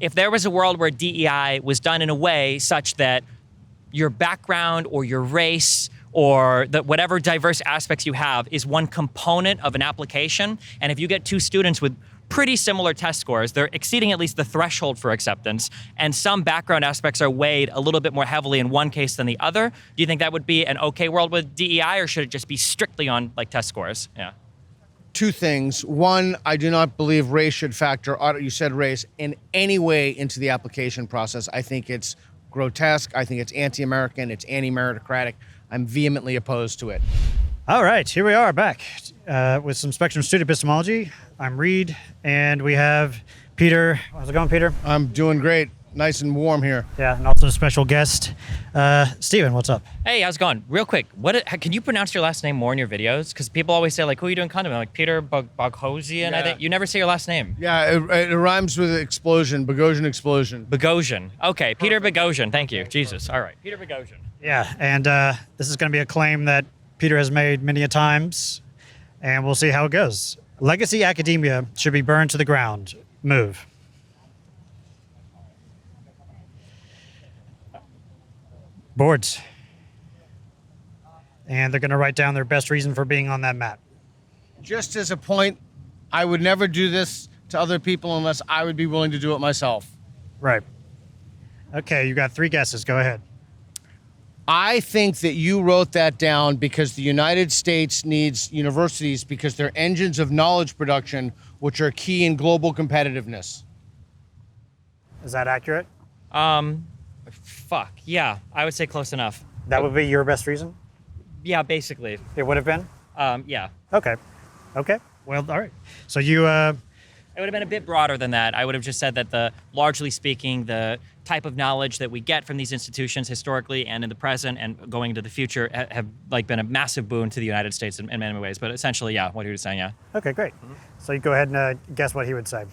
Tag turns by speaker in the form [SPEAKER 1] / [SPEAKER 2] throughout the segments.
[SPEAKER 1] if there was a world where DEI was done in a way such that your background or your race or whatever diverse aspects you have is one component of an application, and if you get two students with pretty similar test scores, they're exceeding at least the threshold for acceptance, and some background aspects are weighed a little bit more heavily in one case than the other, do you think that would be an okay world with DEI, or should it just be strictly on like test scores? Yeah.
[SPEAKER 2] Two things. One, I do not believe race should factor, you said race, in any way into the application process. I think it's grotesque. I think it's anti-American. It's anti-meritocratic. I'm vehemently opposed to it.
[SPEAKER 3] All right, here we are back with some Spectrum Street Epistemology. I'm Reid, and we have Peter. How's it going, Peter?
[SPEAKER 2] I'm doing great. Nice and warm here.
[SPEAKER 3] Yeah, and also a special guest, Steven, what's up?
[SPEAKER 1] Hey, how's it going? Real quick, can you pronounce your last name more in your videos? Because people always say, like, who are you doing content with? I'm like, Peter Boghossian, I think. You never say your last name.
[SPEAKER 2] Yeah, it rhymes with explosion, Boghossian explosion.
[SPEAKER 1] Boghossian. Okay, Peter Boghossian. Thank you. Jesus. All right, Peter Boghossian.
[SPEAKER 3] Yeah, and this is going to be a claim that Peter has made many a times, and we'll see how it goes. Legacy academia should be burned to the ground. Move. Boards. And they're going to write down their best reason for being on that map.
[SPEAKER 2] Just as a point, I would never do this to other people unless I would be willing to do it myself.
[SPEAKER 3] Right. Okay, you got 3 guesses. Go ahead.
[SPEAKER 2] I think that you wrote that down because the United States needs universities because they're engines of knowledge production, which are key in global competitiveness.
[SPEAKER 3] Is that accurate?
[SPEAKER 1] Fuck. Yeah, I would say close enough.
[SPEAKER 3] That would be your best reason?
[SPEAKER 1] Yeah, basically.
[SPEAKER 3] It would have been?
[SPEAKER 1] Yeah.
[SPEAKER 3] Okay. Okay. Well, all right. So you,
[SPEAKER 1] It would have been a bit broader than that. I would have just said that largely speaking, the type of knowledge that we get from these institutions historically and in the present and going into the future have like been a massive boon to the United States in many ways. But essentially, yeah, what he was saying, yeah.
[SPEAKER 3] Okay, great. So you go ahead and guess what he would say.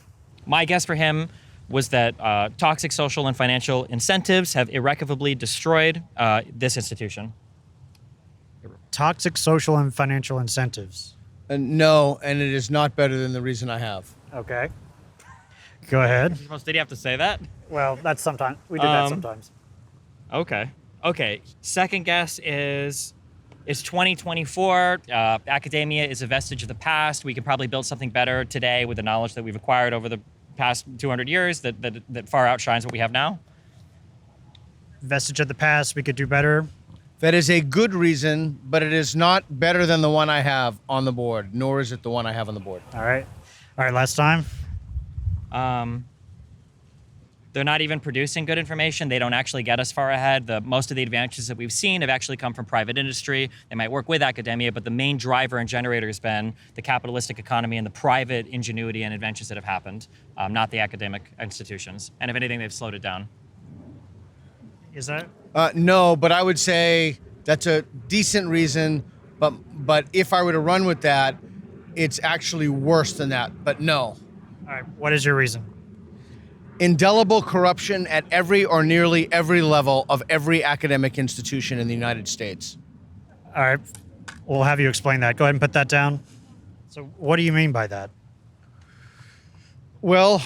[SPEAKER 1] My guess for him was that toxic social and financial incentives have irrevocably destroyed this institution.
[SPEAKER 3] Toxic social and financial incentives.
[SPEAKER 2] No, and it is not better than the reason I have.
[SPEAKER 3] Okay. Go ahead.
[SPEAKER 1] Did he have to say that?
[SPEAKER 3] Well, that's sometimes. We do that sometimes.
[SPEAKER 1] Okay. Okay. Second guess is 2024. Academia is a vestige of the past. We could probably build something better today with the knowledge that we've acquired over the past 200 years that far outshines what we have now.
[SPEAKER 3] Vestige of the past, we could do better.
[SPEAKER 2] That is a good reason, but it is not better than the one I have on the board, nor is it the one I have on the board.
[SPEAKER 3] All right. All right, last time.
[SPEAKER 1] They're not even producing good information. They don't actually get us far ahead. Most of the advantages that we've seen have actually come from private industry. They might work with academia, but the main driver and generator has been the capitalistic economy and the private ingenuity and inventions that have happened, not the academic institutions. And if anything, they've slowed it down.
[SPEAKER 3] Is that?
[SPEAKER 2] No, but I would say that's a decent reason, but if I were to run with that, it's actually worse than that, but no.
[SPEAKER 3] All right, what is your reason?
[SPEAKER 2] Indelible corruption at every or nearly every level of every academic institution in the United States.
[SPEAKER 3] All right, we'll have you explain that. Go ahead and put that down. So what do you mean by that?
[SPEAKER 2] Well,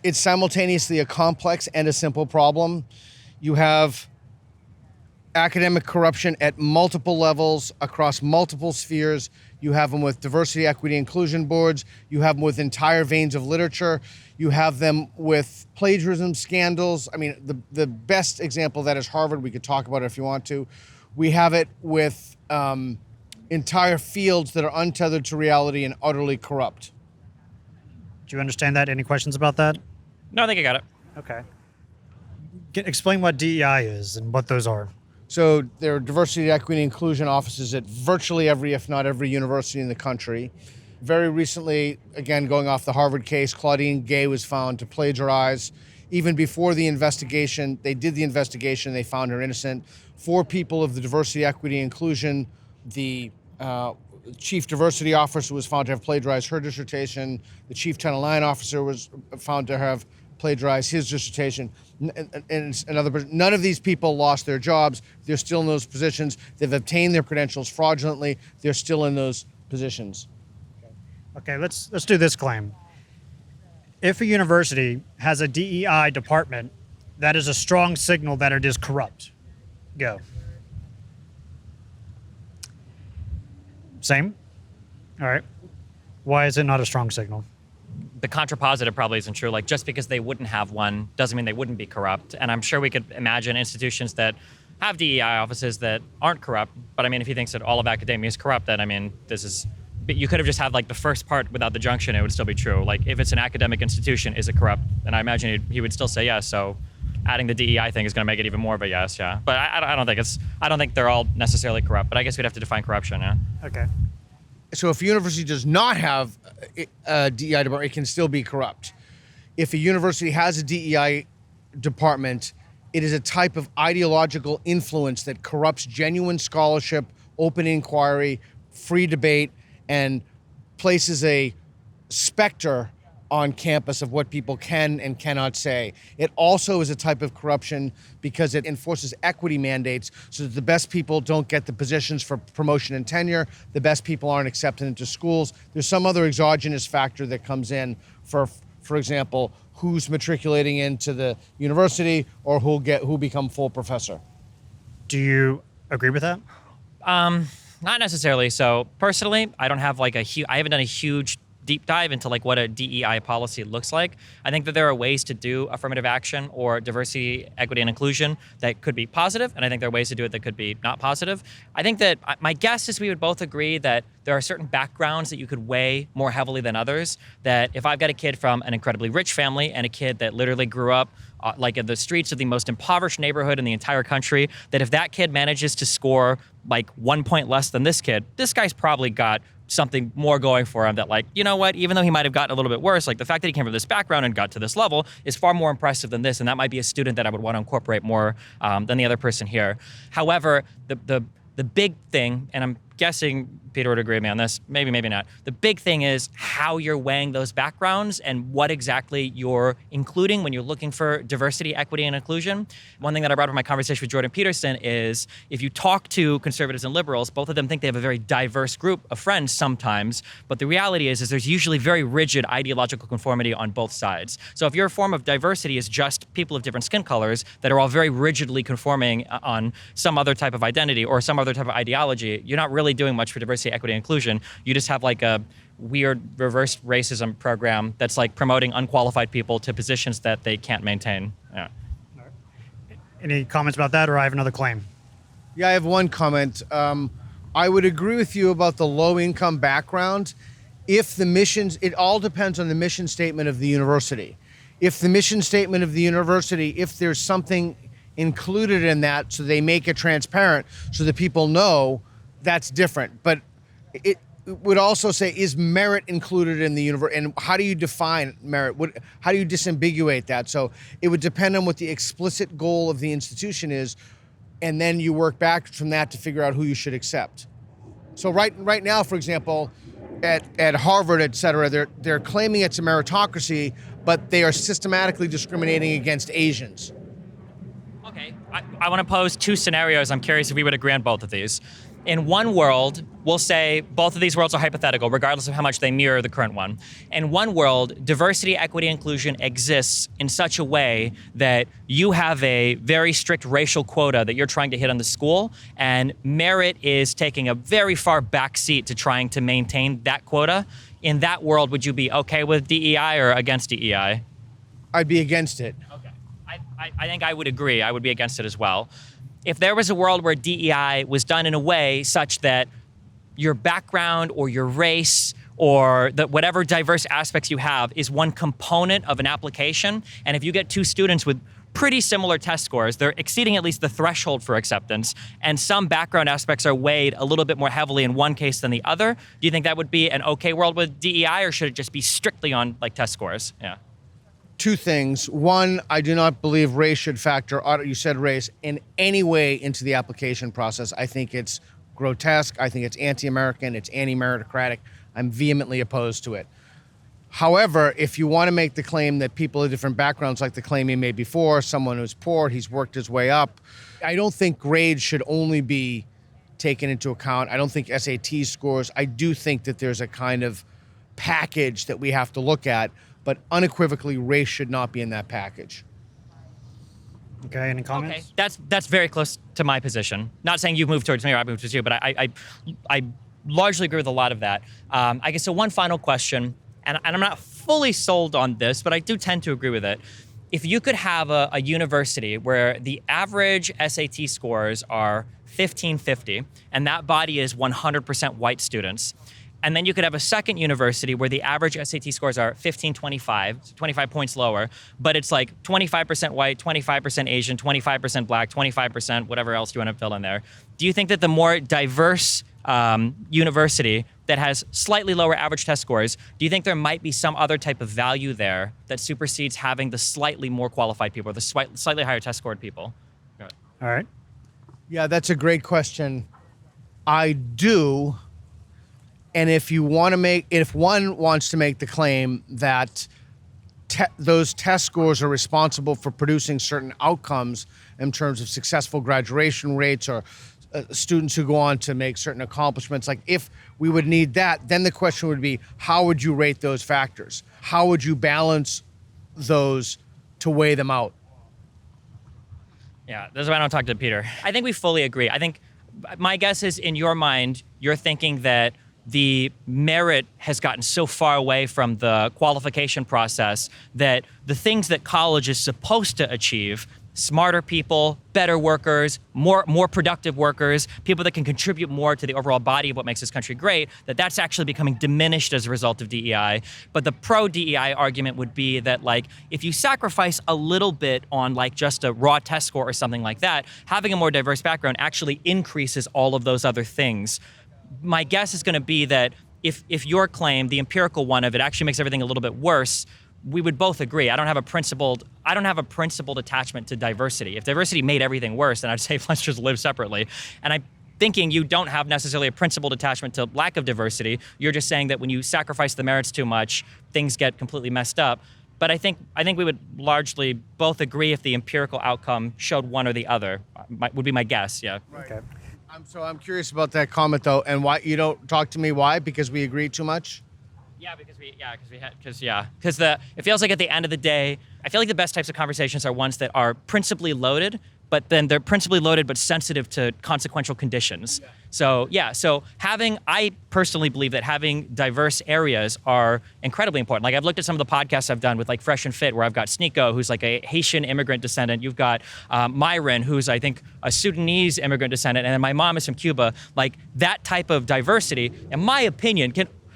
[SPEAKER 2] it's simultaneously a complex and a simple problem. You have academic corruption at multiple levels across multiple spheres. You have them with diversity, equity, inclusion boards. You have them with entire veins of literature. You have them with plagiarism scandals. I mean, the best example of that is Harvard. We could talk about it if you want to. We have it with entire fields that are untethered to reality and utterly corrupt.
[SPEAKER 3] Do you understand that? Any questions about that?
[SPEAKER 1] No, I think I got it.
[SPEAKER 3] Okay. Explain what DEI is and what those are.
[SPEAKER 2] So there are diversity, equity, and inclusion offices at virtually every, if not every, university in the country. Very recently, again, going off the Harvard case, Claudine Gay was found to plagiarize. Even before the investigation, they did the investigation, they found her innocent. 4 people of the diversity, equity, inclusion, the chief diversity officer was found to have plagiarized her dissertation. The chief Title IX officer was found to have plagiarized his dissertation. And none of these people lost their jobs. They're still in those positions. They've obtained their credentials fraudulently. They're still in those positions.
[SPEAKER 3] Okay, let's do this claim. If a university has a DEI department, that is a strong signal that it is corrupt. Go. Same? All right. Why is it not a strong signal?
[SPEAKER 1] The contrapositive probably isn't true. Like, just because they wouldn't have one doesn't mean they wouldn't be corrupt. And I'm sure we could imagine institutions that have DEI offices that aren't corrupt. But I mean, if he thinks that all of academia is corrupt, then I mean, but you could have just had like the first part without the junction, it would still be true. Like, if it's an academic institution, is it corrupt? And I imagine he would still say yes. So adding the DEI thing is going to make it even more of a yes, yeah. But I don't think they're all necessarily corrupt. But I guess we'd have to define corruption, yeah.
[SPEAKER 3] Okay.
[SPEAKER 2] So if a university does not have a DEI department, it can still be corrupt. If a university has a DEI department, it is a type of ideological influence that corrupts genuine scholarship, open inquiry, free debate, and places a specter on campus of what people can and cannot say. It also is a type of corruption because it enforces equity mandates so that the best people don't get the positions for promotion and tenure, the best people aren't accepted into schools. There's some other exogenous factor that comes in for example, who's matriculating into the university or who become full professor.
[SPEAKER 3] Do you agree with that?
[SPEAKER 1] Not necessarily. So personally, I don't have like I haven't done a huge deep dive into like what a DEI policy looks like. I think that there are ways to do affirmative action or diversity, equity, and inclusion that could be positive, and I think there are ways to do it that could be not positive. I think that my guess is we would both agree that there are certain backgrounds that you could weigh more heavily than others. That if I've got a kid from an incredibly rich family and a kid that literally grew up like in the streets of the most impoverished neighborhood in the entire country, that if that kid manages to score like 1 point less than this kid, this guy's probably got something more going for him that, like, you know what, even though he might have gotten a little bit worse, like the fact that he came from this background and got to this level is far more impressive than this, and that might be a student that I would want to incorporate more than the other person here. However, the big thing, and I'm guessing Peter would agree with me on this, maybe not. The big thing is how you're weighing those backgrounds and what exactly you're including when you're looking for diversity, equity, and inclusion. One thing that I brought up in my conversation with Jordan Peterson is if you talk to conservatives and liberals, both of them think they have a very diverse group of friends sometimes, but the reality is there's usually very rigid ideological conformity on both sides. So if your form of diversity is just people of different skin colors that are all very rigidly conforming on some other type of identity or some other type of ideology, you're not really doing much for diversity, equity, and inclusion. You just have like a weird reverse racism program that's like promoting unqualified people to positions that they can't maintain. Yeah.
[SPEAKER 3] Any comments about that, or I have another claim?
[SPEAKER 2] Yeah, I have one comment. I would agree with you about the low-income background. If the missions, it all depends on the mission statement of the university. If the mission statement of the university, if there's something included in that so they make it transparent so that people know, that's different. But it would also say, is merit included in the university? And how do you define merit? How do you disambiguate that? So it would depend on what the explicit goal of the institution is, and then you work back from that to figure out who you should accept. So right now, for example, at Harvard, et cetera, they're claiming it's a meritocracy, but they are systematically discriminating against Asians.
[SPEAKER 1] Okay, I want to pose two scenarios. I'm curious if we would agree on both of these. In one world, we'll say both of these worlds are hypothetical, regardless of how much they mirror the current one. In one world, diversity, equity, inclusion exists in such a way that you have a very strict racial quota that you're trying to hit on the school, and merit is taking a very far back seat to trying to maintain that quota. In that world, would you be okay with DEI or against DEI?
[SPEAKER 2] I'd be against it.
[SPEAKER 1] Okay. I think I would agree. I would be against it as well. If there was a world where DEI was done in a way such that your background or your race or whatever diverse aspects you have is one component of an application, and if you get two students with pretty similar test scores, they're exceeding at least the threshold for acceptance, and some background aspects are weighed a little bit more heavily in one case than the other, do you think that would be an okay world with DEI, or should it just be strictly on like test scores? Yeah.
[SPEAKER 2] Two things. One, I do not believe race should factor, you said race, in any way into the application process. I think it's grotesque. I think it's anti-American. It's anti-meritocratic. I'm vehemently opposed to it. However, if you want to make the claim that people of different backgrounds, like the claim he made before, someone who's poor, he's worked his way up, I don't think grades should only be taken into account. I don't think SAT scores. I do think that there's a kind of package that we have to look at. but unequivocally, race should not be in that package.
[SPEAKER 3] Okay, any comments?
[SPEAKER 1] Okay, that's very close to my position. Not saying you've moved towards me or I moved towards you, but I largely agree with a lot of that. I guess so. One final question, and I'm not fully sold on this, but I do tend to agree with it. If you could have a university where the average SAT scores are 1550, and that body is 100% white students, and then you could have a second university where the average SAT scores are 1525, so 25 points lower, but it's like 25% white, 25% Asian, 25% black, 25% whatever else you want to fill in there. Do you think that the more diverse university that has slightly lower average test scores, do you think there might be some other type of value there that supersedes having the slightly more qualified people or the slightly higher test scored people?
[SPEAKER 3] All right.
[SPEAKER 2] Yeah, that's a great question. I do. And if one wants to make the claim that those test scores are responsible for producing certain outcomes in terms of successful graduation rates or students who go on to make certain accomplishments, like if we would need that, then the question would be, how would you rate those factors? How would you balance those to weigh them out?
[SPEAKER 1] Yeah, this is why I don't talk to Peter. I think we fully agree. I think my guess is in your mind, you're thinking that the merit has gotten so far away from the qualification process that the things that college is supposed to achieve, smarter people, better workers, more productive workers, people that can contribute more to the overall body of what makes this country great, that's actually becoming diminished as a result of DEI. But the pro-DEI argument would be that, like, if you sacrifice a little bit on like just a raw test score or something like that, having a more diverse background actually increases all of those other things. My guess is going to be that if your claim, the empirical one of it, actually makes everything a little bit worse, we would both agree. I don't have a principled attachment to diversity. If diversity made everything worse, then I'd say let's just live separately. And I'm thinking you don't have necessarily a principled attachment to lack of diversity. You're just saying that when you sacrifice the merits too much, things get completely messed up. But I think we would largely both agree if the empirical outcome showed one or the other. Would be my guess. Yeah.
[SPEAKER 2] Right.
[SPEAKER 3] Okay.
[SPEAKER 2] I'm curious about that comment though, and why you don't talk to me. Why? Because we agree too much.
[SPEAKER 1] Yeah, because it feels like at the end of the day, I feel like the best types of conversations are ones that are principally loaded, but then they're principally loaded but sensitive to consequential conditions. Yeah. So I personally believe that having diverse areas are incredibly important. Like I've looked at some of the podcasts I've done with like Fresh and Fit, where I've got Sneeko, who's like a Haitian immigrant descendant. You've got Myron, who's I think a Sudanese immigrant descendant, and then my mom is from Cuba. Like that type of diversity, in my opinion,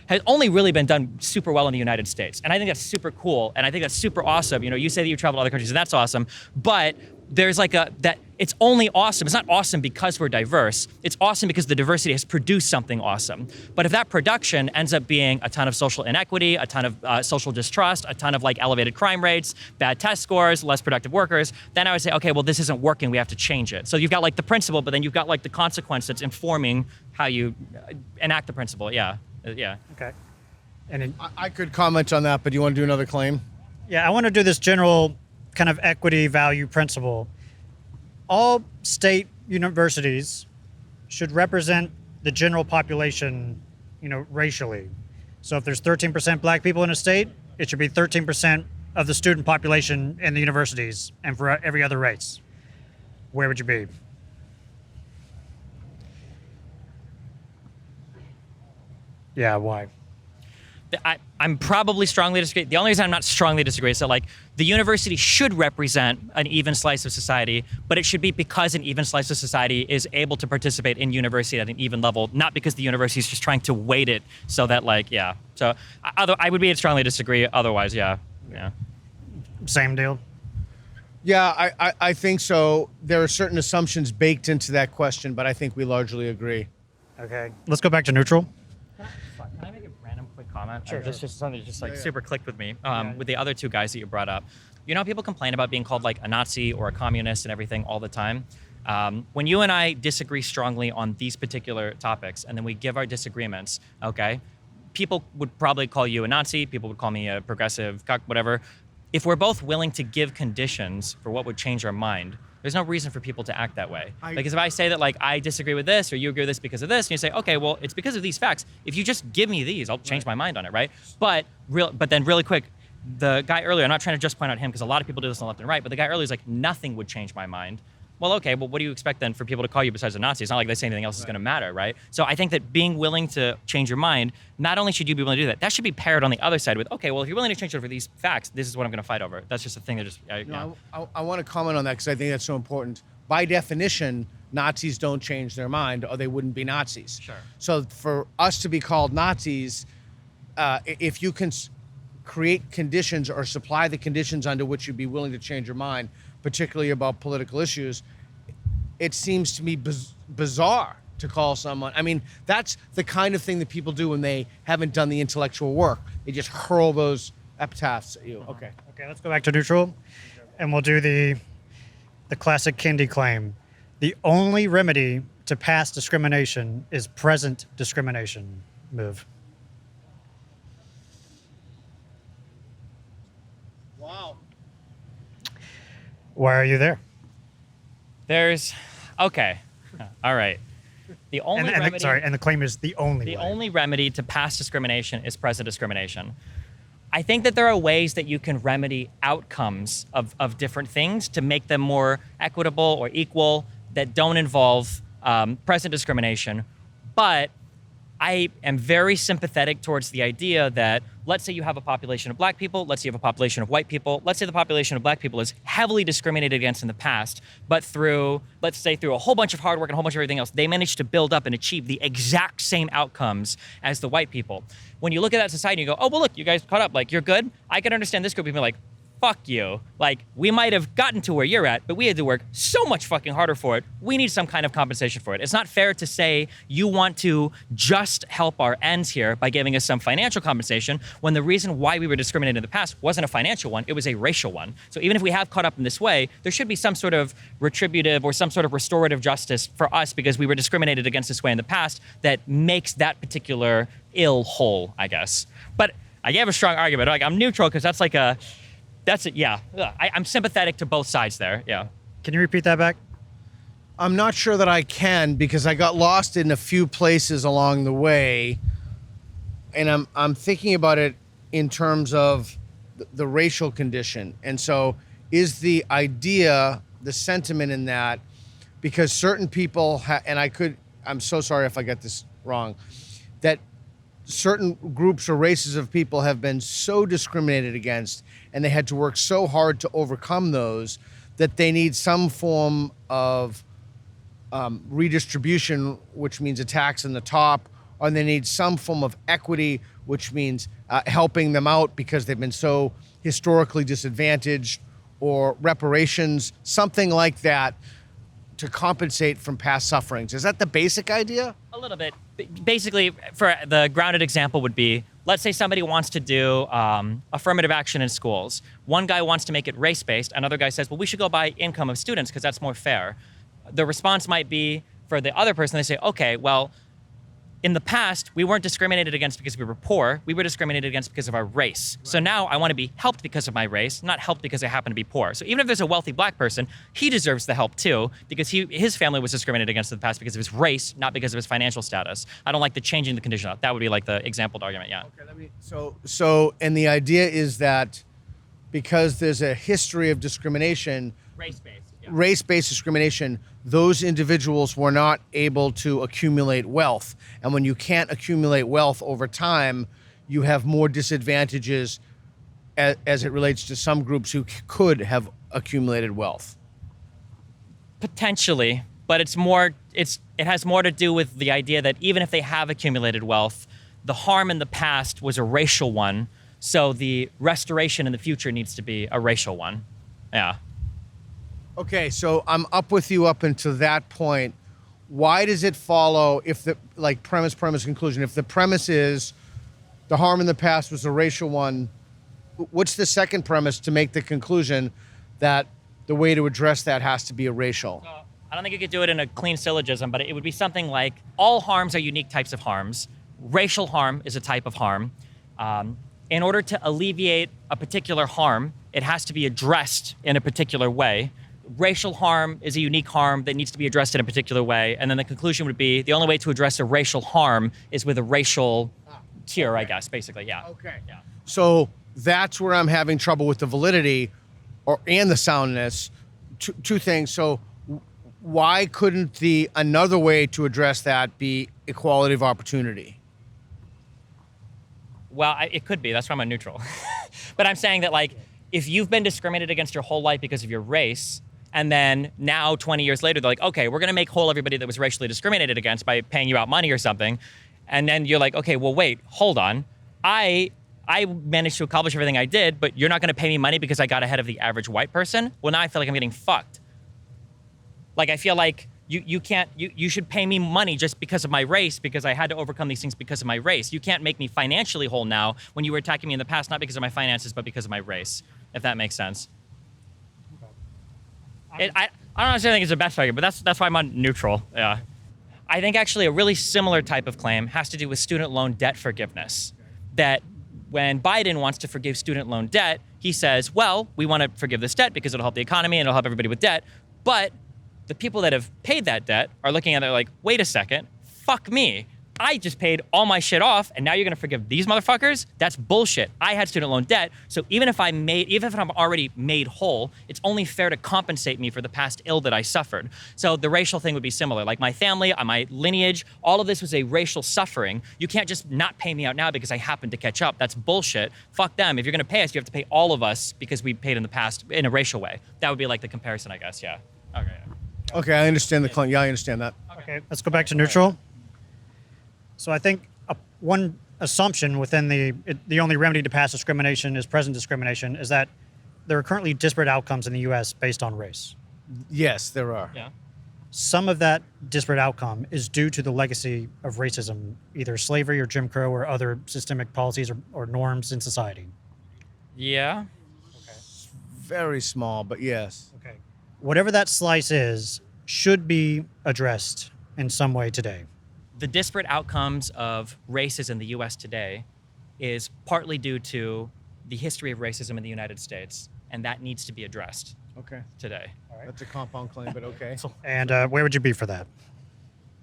[SPEAKER 1] has only really been done super well in the United States. And I think that's super cool. And I think that's super awesome. You know, you say that you travel to other countries and that's awesome, but there's like that it's only awesome. It's not awesome because we're diverse. It's awesome because the diversity has produced something awesome. But if that production ends up being a ton of social inequity, a ton of social distrust, a ton of like elevated crime rates, bad test scores, less productive workers, then I would say, okay, well, this isn't working. We have to change it. So you've got like the principle, but then you've got like the consequence that's informing how you enact the principle. Yeah.
[SPEAKER 3] Okay.
[SPEAKER 2] I could comment on that, but do you want to do another claim?
[SPEAKER 3] Yeah, I want to do this general kind of equity value principle. All state universities should represent the general population, racially. So if there's 13% black people in a state, it should be 13% of the student population in the universities, and for every other race. Where would you be? Yeah, why?
[SPEAKER 1] I'm probably strongly disagree. The only reason I'm not strongly disagree is that like the university should represent an even slice of society, but it should be because an even slice of society is able to participate in university at an even level, not because the university is just trying to weight it so that like, yeah. So I would be strongly disagree otherwise, yeah.
[SPEAKER 3] Same deal.
[SPEAKER 2] Yeah, I think so. There are certain assumptions baked into that question, but I think we largely agree.
[SPEAKER 3] Okay, let's go back to neutral.
[SPEAKER 1] Can I make a random quick comment?
[SPEAKER 3] Sure.
[SPEAKER 1] This is just something that just super clicked with me. With the other two guys that you brought up. You know, people complain about being called like a Nazi or a communist and everything all the time. When you and I disagree strongly on these particular topics, and then we give our disagreements, okay, people would probably call you a Nazi. People would call me a progressive, whatever. If we're both willing to give conditions for what would change our mind, there's no reason for people to act that way. Because if I say that like I disagree with this or you agree with this because of this, and you say, okay, well, it's because of these facts. If you just give me these, I'll change my mind on it, right? But then really quick, the guy earlier, I'm not trying to just point out him because a lot of people do this on the left and right, but the guy earlier is like, nothing would change my mind. Well, okay, well, what do you expect then for people to call you besides a Nazi? It's not like they say anything else is going to matter, right? So I think that being willing to change your mind, not only should you be willing to do that, that should be paired on the other side with, okay, well, if you're willing to change over these facts, this is what I'm going to fight over. That's just a thing that just,
[SPEAKER 2] I want to comment on that because I think that's so important. By definition, Nazis don't change their mind or they wouldn't be Nazis.
[SPEAKER 1] Sure.
[SPEAKER 2] So for us to be called Nazis, if you can create conditions or supply the conditions under which you'd be willing to change your mind, particularly about political issues, it seems to me bizarre to call someone. I mean, that's the kind of thing that people do when they haven't done the intellectual work. They just hurl those epitaphs at you. Okay.
[SPEAKER 3] Okay, let's go back to neutral, and we'll do the classic Kendi claim. The only remedy to past discrimination is present discrimination. Move.
[SPEAKER 2] Wow.
[SPEAKER 3] Why are you there?
[SPEAKER 1] Okay. All right. The only remedy...
[SPEAKER 3] and the claim is the only
[SPEAKER 1] The
[SPEAKER 3] way.
[SPEAKER 1] only remedy to past discrimination is present discrimination. I think that there are ways that you can remedy outcomes of different things to make them more equitable or equal that don't involve present discrimination. But I am very sympathetic towards the idea that, let's say you have a population of black people, let's say you have a population of white people, let's say the population of black people is heavily discriminated against in the past, but through a whole bunch of hard work and a whole bunch of everything else, they managed to build up and achieve the exact same outcomes as the white people. When you look at that society, you go, oh, well, look, you guys caught up, like, you're good. I can understand this group of people like, fuck you. Like, we might have gotten to where you're at, but we had to work so much fucking harder for it. We need some kind of compensation for it. It's not fair to say you want to just help our ends here by giving us some financial compensation when the reason why we were discriminated in the past wasn't a financial one, it was a racial one. So even if we have caught up in this way, there should be some sort of retributive or some sort of restorative justice for us because we were discriminated against this way in the past that makes that particular ill whole, I guess. But I gave a strong argument. Like, I'm neutral because that's like a... That's it, yeah. I'm sympathetic to both sides there, yeah.
[SPEAKER 3] Can you repeat that back?
[SPEAKER 2] I'm not sure that I can because I got lost in a few places along the way, and I'm thinking about it in terms of the racial condition. And so is the idea, the sentiment in that, because certain people, I'm so sorry if I get this wrong, that certain groups or races of people have been so discriminated against and they had to work so hard to overcome those that they need some form of redistribution, which means a tax on the top, or they need some form of equity, which means helping them out because they've been so historically disadvantaged, or reparations, something like that, to compensate from past sufferings. Is that the basic idea?
[SPEAKER 1] A little bit. Basically, for the grounded example would be, let's say somebody wants to do affirmative action in schools. One guy wants to make it race-based. Another guy says, well, we should go by income of students because that's more fair. The response might be, for the other person, they say, okay, well, in the past, we weren't discriminated against because we were poor. We were discriminated against because of our race. Right. So now I want to be helped because of my race, not helped because I happen to be poor. So even if there's a wealthy black person, he deserves the help too because his family was discriminated against in the past because of his race, not because of his financial status. I don't like the changing the condition. That would be like the example argument, yeah.
[SPEAKER 2] Okay, and the idea is that because there's a history of discrimination, race-based discrimination, those individuals were not able to accumulate wealth. And when you can't accumulate wealth over time, you have more disadvantages as it relates to some groups who could have accumulated wealth.
[SPEAKER 1] Potentially, but it has more to do with the idea that even if they have accumulated wealth, the harm in the past was a racial one, so the restoration in the future needs to be a racial one. Yeah.
[SPEAKER 2] Okay, so I'm up with you up until that point. Why does it follow if the premise, conclusion? If the premise is the harm in the past was a racial one, what's the second premise to make the conclusion that the way to address that has to be a racial?
[SPEAKER 1] I don't think you could do it in a clean syllogism, but it would be something like all harms are unique types of harms. Racial harm is a type of harm. In order to alleviate a particular harm, it has to be addressed in a particular way. Racial harm is a unique harm that needs to be addressed in a particular way. And then the conclusion would be the only way to address a racial harm is with a racial cure, I guess, basically, yeah.
[SPEAKER 2] Okay.
[SPEAKER 1] Yeah.
[SPEAKER 2] So that's where I'm having trouble with the validity and the soundness. Two things. So why couldn't another way to address that be equality of opportunity?
[SPEAKER 1] Well, it could be. That's why I'm a neutral. But I'm saying that, like, if you've been discriminated against your whole life because of your race, and then now 20 years later, they're like, okay, we're going to make whole everybody that was racially discriminated against by paying you out money or something. And then you're like, okay, well, wait, hold on. I managed to accomplish everything I did, but you're not going to pay me money because I got ahead of the average white person? Well, now I feel like I'm getting fucked. Like, I feel like you should pay me money just because of my race, because I had to overcome these things because of my race. You can't make me financially whole now when you were attacking me in the past, not because of my finances, but because of my race, if that makes sense. I don't necessarily think it's the best argument, but that's why I'm on neutral. Yeah. I think actually a really similar type of claim has to do with student loan debt forgiveness. That when Biden wants to forgive student loan debt, he says, well, we want to forgive this debt because it'll help the economy and it'll help everybody with debt. But the people that have paid that debt are looking at it like, wait a second, fuck me. I just paid all my shit off, and now you're gonna forgive these motherfuckers? That's bullshit. I had student loan debt, so even if I'm already made whole, it's only fair to compensate me for the past ill that I suffered. So the racial thing would be similar. Like my family, my lineage, all of this was a racial suffering. You can't just not pay me out now because I happened to catch up. That's bullshit. Fuck them. If you're gonna pay us, you have to pay all of us because we paid in the past in a racial way. That would be like the comparison, I guess. Yeah. Okay.
[SPEAKER 2] Okay, I understand the claim. Yeah, I understand that.
[SPEAKER 3] Okay, let's go back to neutral. So I think one assumption within the only remedy to past discrimination is present discrimination is that there are currently disparate outcomes in the U.S. based on race.
[SPEAKER 2] Yes, there are.
[SPEAKER 1] Yeah.
[SPEAKER 3] Some of that disparate outcome is due to the legacy of racism, either slavery or Jim Crow or other systemic policies or norms in society.
[SPEAKER 1] Yeah.
[SPEAKER 3] Okay.
[SPEAKER 2] Very small, but yes.
[SPEAKER 3] Okay. Whatever that slice is should be addressed in some way today.
[SPEAKER 1] The disparate outcomes of races in the U.S. today is partly due to the history of racism in the United States, and that needs to be addressed
[SPEAKER 2] Okay.
[SPEAKER 1] today.
[SPEAKER 3] All right.
[SPEAKER 2] That's a compound claim, but okay.
[SPEAKER 3] And where would you be for that?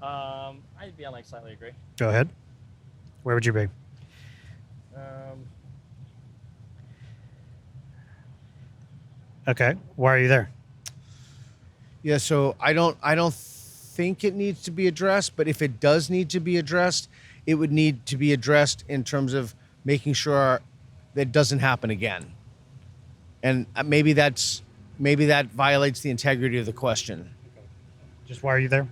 [SPEAKER 1] I'd be on like slightly agree.
[SPEAKER 3] Go ahead. Where would you be? Okay. Why are you there?
[SPEAKER 2] Yeah, so I don't think it needs to be addressed, but if it does need to be addressed, it would need to be addressed in terms of making sure that doesn't happen again. And maybe that violates the integrity of the question.
[SPEAKER 3] Just why are you there?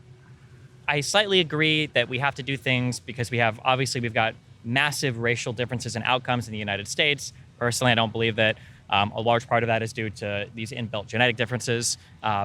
[SPEAKER 1] I slightly agree that we have to do things because we've got massive racial differences in outcomes in the United States. Personally, I don't believe that a large part of that is due to these inbuilt genetic differences.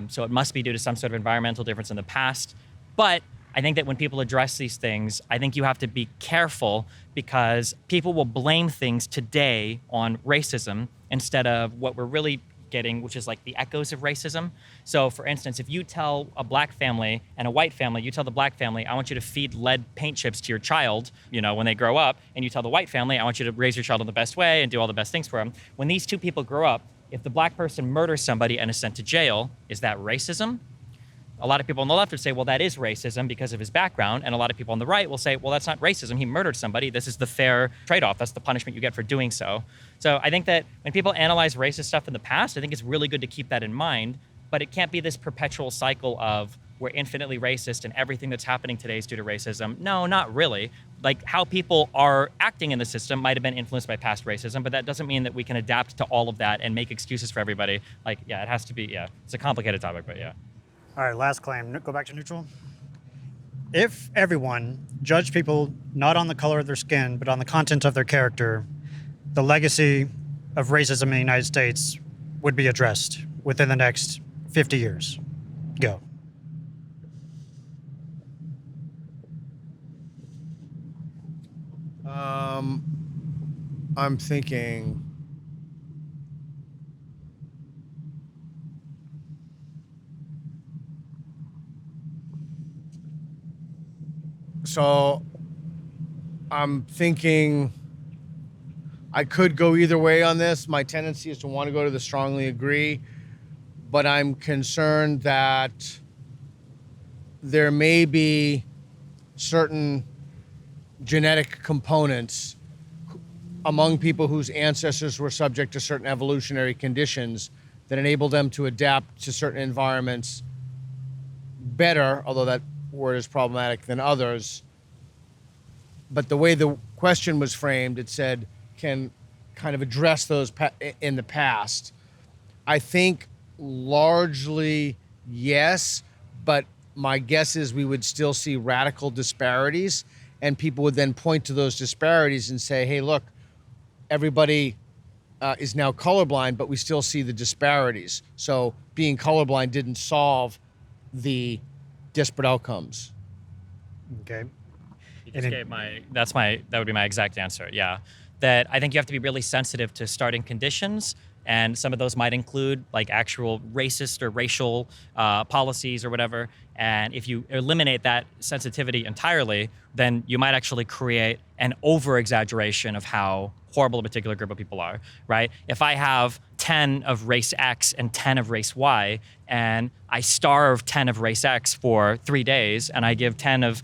[SPEAKER 1] So it must be due to some sort of environmental difference in the past. But I think that when people address these things, I think you have to be careful because people will blame things today on racism instead of what we're really getting, which is like the echoes of racism. So for instance, if you tell a black family and a white family, you tell the black family, I want you to feed lead paint chips to your child, when they grow up, and you tell the white family, I want you to raise your child in the best way and do all the best things for them. When these two people grow up, if the black person murders somebody and is sent to jail, is that racism? A lot of people on the left would say, well, that is racism because of his background. And a lot of people on the right will say, well, that's not racism. He murdered somebody. This is the fair trade-off. That's the punishment you get for doing so. So I think that when people analyze racist stuff in the past, I think it's really good to keep that in mind. But it can't be this perpetual cycle of we're infinitely racist and everything that's happening today is due to racism. No, not really. Like how people are acting in the system might have been influenced by past racism, but that doesn't mean that we can adapt to all of that and make excuses for everybody. Like, yeah, it has to be, it's a complicated topic, but yeah.
[SPEAKER 3] All right, last claim. Go back to neutral. If everyone judged people not on the color of their skin, but on the content of their character, the legacy of racism in the United States would be addressed within the next 50 years. Go.
[SPEAKER 2] I'm thinking... So I'm thinking I could go either way on this. My tendency is to want to go to the strongly agree, but I'm concerned that there may be certain genetic components among people whose ancestors were subject to certain evolutionary conditions that enabled them to adapt to certain environments better, although that word is problematic, than others. But the way the question was framed, it said, can kind of address those in the past. I think largely yes, but my guess is we would still see radical disparities, and people would then point to those disparities and say, hey, look, everybody is now colorblind, but we still see the disparities. So being colorblind didn't solve the disparate outcomes.
[SPEAKER 3] Okay.
[SPEAKER 1] You just gave that would be my exact answer. Yeah. That I think you have to be really sensitive to starting conditions, and some of those might include like actual racist or racial policies or whatever. And if you eliminate that sensitivity entirely, then you might actually create an over-exaggeration of how horrible a particular group of people are, right? If I have 10 of race X and 10 of race Y, and I starve 10 of race X for 3 days, and I give 10 of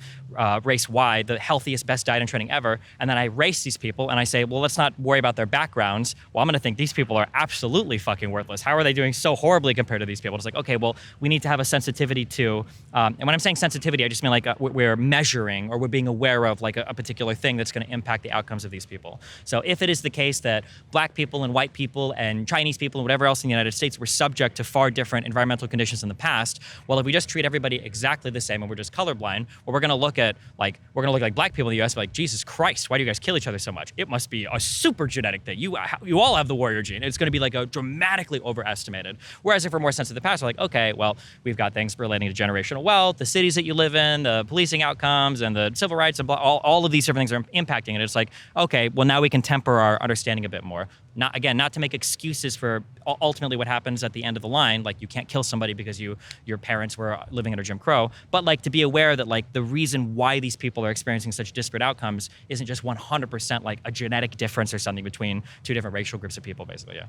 [SPEAKER 1] race Y the healthiest, best diet and training ever, and then I race these people and I say, well, let's not worry about their backgrounds. Well, I'm going to think these people are absolutely fucking worthless. How are they doing so horribly compared to these people? It's like, okay, well, we need to have a sensitivity to, and when I'm saying sensitivity, I just mean like we're measuring or we're being aware of like a particular thing that's going to impact the outcomes of these people. So if it is the case that black people and white people and Chinese people and whatever else in the United States were subject to far different environmental conditions in the past, well, if we just treat everybody exactly the same and we're just colorblind, well, we're going to look like black people in the U.S. like, Jesus Christ, why do you guys kill each other so much? It must be a super genetic thing. You all have the warrior gene. It's going to be like a dramatically overestimated. Whereas if we're more sensitive to the past, we're like, okay, well, we've got things relating to generational wealth, the cities that you live in, the policing outcomes, and the civil rights, and all of these different things are impacting it. It's like, okay, well, now we can temper our understanding a bit more. Not to make excuses for ultimately what happens at the end of the line, like you can't kill somebody because your parents were living under Jim Crow, but like to be aware that like the reason why these people are experiencing such disparate outcomes isn't just 100% like a genetic difference or something between two different racial groups of people, basically. Yeah.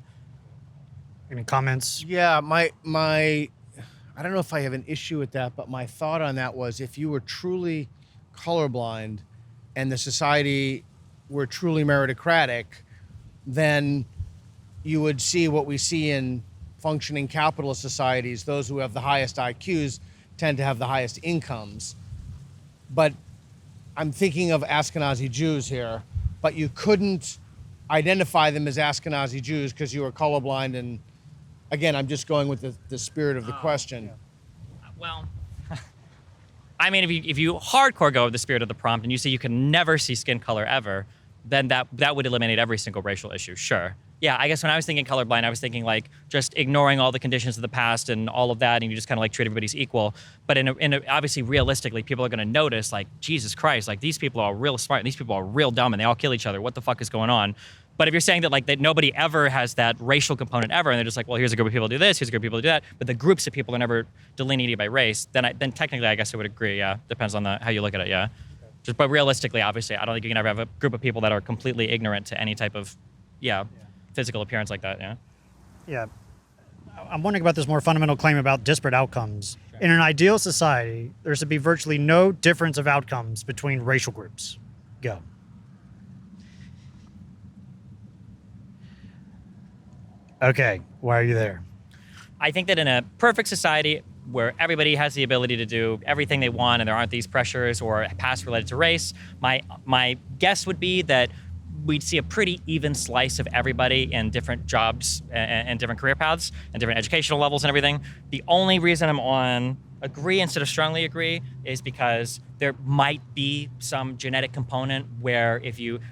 [SPEAKER 3] Any comments?
[SPEAKER 2] Yeah, my I don't know if I have an issue with that, but my thought on that was if you were truly colorblind and the society were truly meritocratic, then you would see what we see in functioning capitalist societies. Those who have the highest IQs tend to have the highest incomes. But I'm thinking of Ashkenazi Jews here, but you couldn't identify them as Ashkenazi Jews because you were colorblind. And again, I'm just going with the spirit of the question.
[SPEAKER 1] Yeah. Well, I mean, if you hardcore go with the spirit of the prompt and you say you can never see skin color ever, then that would eliminate every single racial issue, sure. Yeah, I guess when I was thinking colorblind, I was thinking like just ignoring all the conditions of the past and all of that, and you just kind of like treat everybody as equal. But obviously, realistically, people are going to notice like, Jesus Christ, like these people are real smart and these people are real dumb and they all kill each other. What the fuck is going on? But if you're saying that like that nobody ever has that racial component ever, and they're just like, well, here's a group of people who do this, here's a group of people who do that, but the groups of people are never delineated by race, then technically I guess I would agree. Yeah, depends on how you look at it. Yeah. But realistically, obviously, I don't think you can ever have a group of people that are completely ignorant to any type of, physical appearance like that. Yeah.
[SPEAKER 3] Yeah. I'm wondering about this more fundamental claim about disparate outcomes. Sure. In an ideal society, there should be virtually no difference of outcomes between racial groups. Go. Okay. Why are you there?
[SPEAKER 1] I think that in a perfect society where everybody has the ability to do everything they want and there aren't these pressures or past related to race, my guess would be that we'd see a pretty even slice of everybody in different jobs and different career paths and different educational levels and everything. The only reason I'm on agree instead of strongly agree is because there might be some genetic component where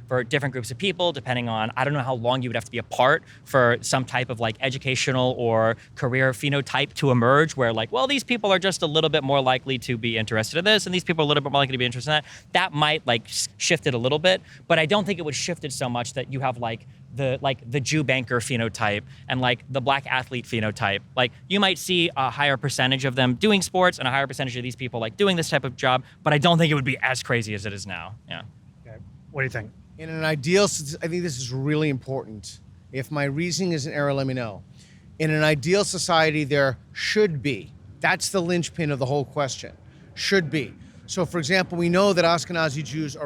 [SPEAKER 1] for different groups of people, depending on, I don't know how long you would have to be apart for some type of like educational or career phenotype to emerge where like, well, these people are just a little bit more likely to be interested in this and these people are a little bit more likely to be interested in that. That might like shift it a little bit, but I don't think it would shift it so much that you have like the Jew banker phenotype and like the black athlete phenotype. Like you might see a higher percentage of them doing sports and a higher percentage of these people like doing this type of job, but I don't think it would be as crazy as it is now. Yeah.
[SPEAKER 3] Okay. What do you think?
[SPEAKER 2] In an ideal, I think this is really important. If my reasoning is an error, let me know. In an ideal society, there should be. That's the linchpin of the whole question. Should be. So, for example, we know that Ashkenazi Jews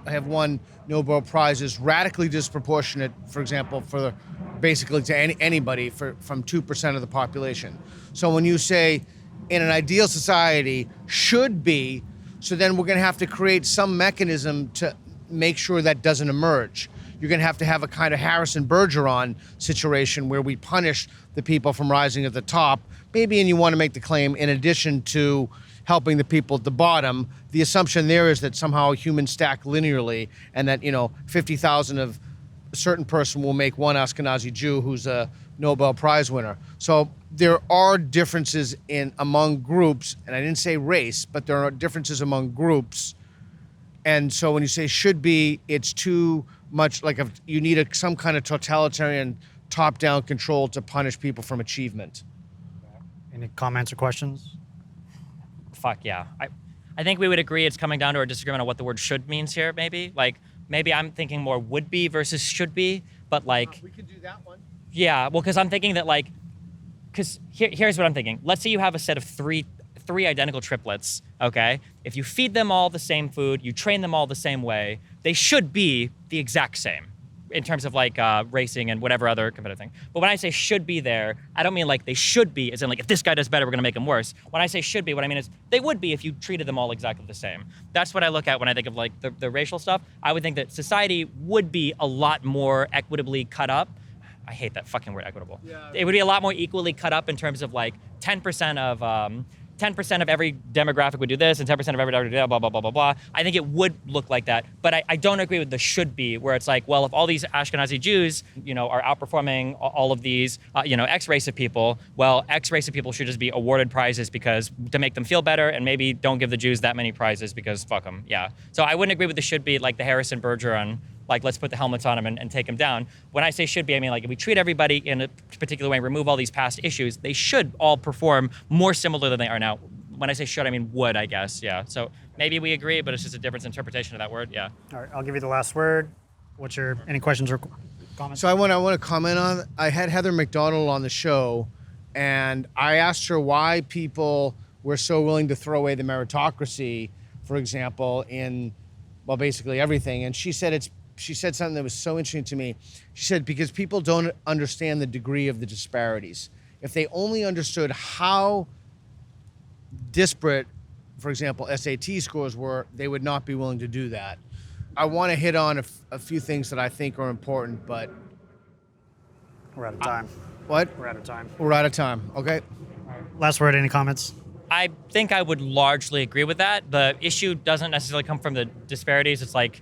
[SPEAKER 2] have won Nobel Prizes radically disproportionate, for example, for basically to anybody from 2% of the population. So when you say in an ideal society should be, so then we're going to have to create some mechanism to make sure that doesn't emerge. You're going to have a kind of Harrison Bergeron situation where we punish the people from rising at the top. Maybe, and you want to make the claim, in addition to helping the people at the bottom, the assumption there is that somehow humans stack linearly and that, 50,000 of a certain person will make one Ashkenazi Jew who's a Nobel Prize winner. So there are differences among groups, and I didn't say race, but there are differences among groups. And so when you say should be, it's too much like you need some kind of totalitarian top-down control to punish people from achievement.
[SPEAKER 3] Any comments or questions?
[SPEAKER 1] Fuck yeah. I think we would agree it's coming down to a disagreement on what the word should means here, maybe. Like, maybe I'm thinking more would be versus should be, but like...
[SPEAKER 2] we could do that one.
[SPEAKER 1] Yeah, well, because I'm thinking that like... Because here's what I'm thinking. Let's say you have a set of three identical triplets, okay? If you feed them all the same food, you train them all the same way, they should be the exact same in terms of like racing and whatever other competitive thing. But when I say should be there, I don't mean like they should be, as in like if this guy does better, we're gonna make him worse. When I say should be, what I mean is they would be if you treated them all exactly the same. That's what I look at when I think of like the racial stuff. I would think that society would be a lot more equitably cut up. I hate that fucking word, equitable. Yeah. It would be a lot more equally cut up in terms of like 10% of every demographic would do this, and 10% of every demographic would do that, blah, blah, blah, blah, blah. I think it would look like that. But I don't agree with the should be, where it's like, well, if all these Ashkenazi Jews, are outperforming all of these, X race of people, well, X race of people should just be awarded prizes because to make them feel better, and maybe don't give the Jews that many prizes because fuck them, yeah. So I wouldn't agree with the should be like the Harrison Bergeron, like let's put the helmets on them and take them down. When I say should be, I mean like if we treat everybody in a particular way and remove all these past issues, they should all perform more similar than they are now. When I say should, I mean would, I guess, yeah. So maybe we agree, but it's just a different interpretation of that word, yeah.
[SPEAKER 3] All right, I'll give you the last word. Any questions or comments?
[SPEAKER 2] So I want to comment on, I had Heather McDonald on the show, and I asked her why people were so willing to throw away the meritocracy, for example, in, well, basically everything. And she said something that was so interesting to me. She said, because people don't understand the degree of the disparities. If they only understood how disparate, for example, SAT scores were, they would not be willing to do that. I want to hit on a few things that I think are important, but...
[SPEAKER 3] We're out of time.
[SPEAKER 2] What?
[SPEAKER 3] We're out of time.
[SPEAKER 2] We're out of time, okay.
[SPEAKER 3] Last word, any comments?
[SPEAKER 1] I think I would largely agree with that. The issue doesn't necessarily come from the disparities. It's like,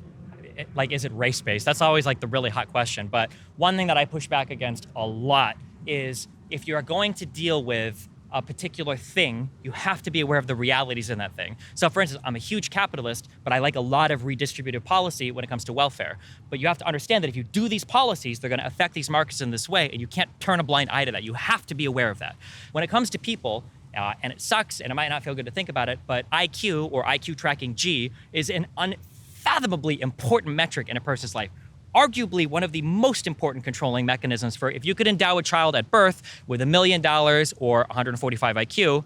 [SPEAKER 1] is it race-based? That's always like the really hot question. But one thing that I push back against a lot is if you are going to deal with a particular thing, you have to be aware of the realities in that thing. So for instance, I'm a huge capitalist, but I like a lot of redistributive policy when it comes to welfare. But you have to understand that if you do these policies, they're gonna affect these markets in this way, and you can't turn a blind eye to that. You have to be aware of that. When it comes to people, and it sucks, and it might not feel good to think about it, but IQ, or IQ tracking G, is an unfathomably important metric in a person's life. Arguably one of the most important controlling mechanisms for if you could endow a child at birth with $1 million or 145 IQ,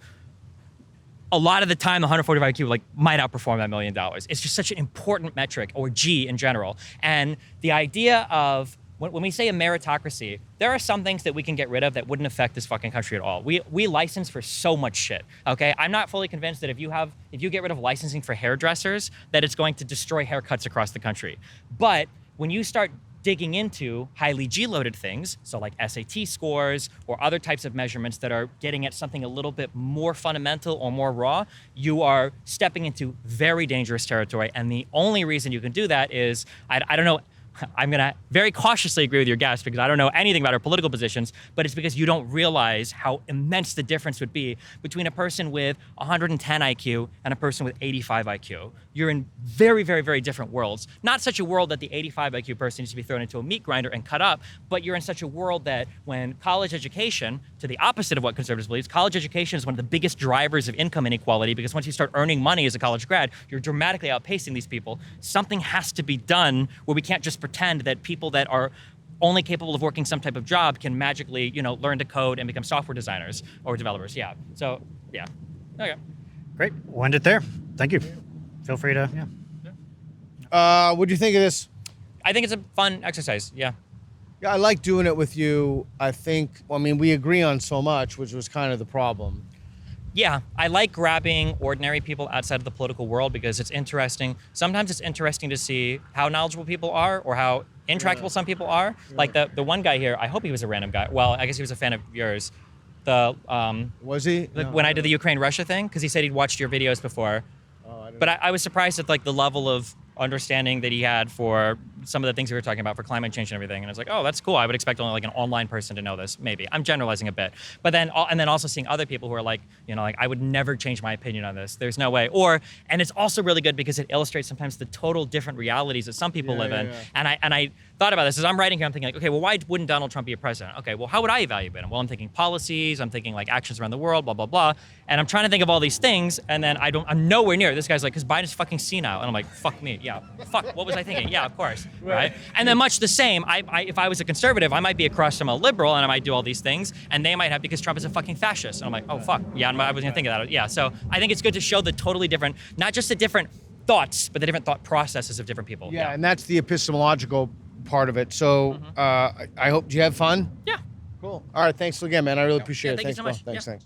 [SPEAKER 1] a lot of the time the 145 IQ might outperform that $1 million. It's just such an important metric, or G in general. And the idea of, when we say a meritocracy, there are some things that we can get rid of that wouldn't affect this fucking country at all. We license for so much shit, okay? I'm not fully convinced that if you get rid of licensing for hairdressers, that it's going to destroy haircuts across the country. But when you start digging into highly G-loaded things, so like SAT scores or other types of measurements that are getting at something a little bit more fundamental or more raw, you are stepping into very dangerous territory. And the only reason you can do that is, I don't know, I'm gonna very cautiously agree with your guest because I don't know anything about our political positions, but it's because you don't realize how immense the difference would be between a person with 110 IQ and a person with 85 IQ. You're in very, very, very different worlds. Not such a world that the 85 IQ person needs to be thrown into a meat grinder and cut up, but you're in such a world that when college education, to the opposite of what conservatives believe, college education is one of the biggest drivers of income inequality, because once you start earning money as a college grad, you're dramatically outpacing these people. Something has to be done where we can't just pretend that people that are only capable of working some type of job can magically, learn to code and become software designers or developers. Yeah. So, yeah. Okay.
[SPEAKER 3] Great. We'll end it there. Thank you. feel free to,
[SPEAKER 2] What do you think of this?
[SPEAKER 1] I think it's a fun exercise. Yeah.
[SPEAKER 2] Yeah, I like doing it with you. I think, we agree on so much, which was kind of the problem.
[SPEAKER 1] Yeah, I like grabbing ordinary people outside of the political world because it's interesting. Sometimes it's interesting to see how knowledgeable people are or how intractable some people are. Like the one guy here, I hope he was a random guy. Well, I guess he was a fan of yours.
[SPEAKER 2] Was he?
[SPEAKER 1] When I did the Ukraine-Russia thing, because he said he'd watched your videos before. But I was surprised at like the level of understanding that he had for some of the things we were talking about for climate change and everything. And I was like, oh, that's cool. I would expect only like an online person to know this. Maybe I'm generalizing a bit, but then also seeing other people who are like, like I would never change my opinion on this. There's no way. And it's also really good because it illustrates sometimes the total different realities that some people live in.
[SPEAKER 2] Yeah.
[SPEAKER 1] And I thought about this as I'm writing here. I'm thinking like, okay, well, why wouldn't Donald Trump be a president? Okay, well, how would I evaluate him? Well, I'm thinking policies. I'm thinking like actions around the world, blah, blah, blah. And I'm trying to think of all these things. And then I'm nowhere near it. This guy's like, because Biden's fucking senile. And I'm like, fuck me. Yeah. Fuck. What was I thinking? Yeah, of course. Right. And then much the same, if I was a conservative, I might be across from a liberal and I might do all these things. And they might have because Trump is a fucking fascist. And I'm like, oh, fuck. Yeah, I wasn't going to think of that. Yeah. So I think it's good to show the totally different, not just the different thoughts, but the different thought processes of different people.
[SPEAKER 2] Yeah, and that's the epistemological part of it. So I hope, do you have fun?
[SPEAKER 1] Yeah.
[SPEAKER 2] Cool. All right, thanks again, man. I really appreciate it.
[SPEAKER 1] Thank you
[SPEAKER 2] Thanks,
[SPEAKER 1] so much.
[SPEAKER 2] Thanks.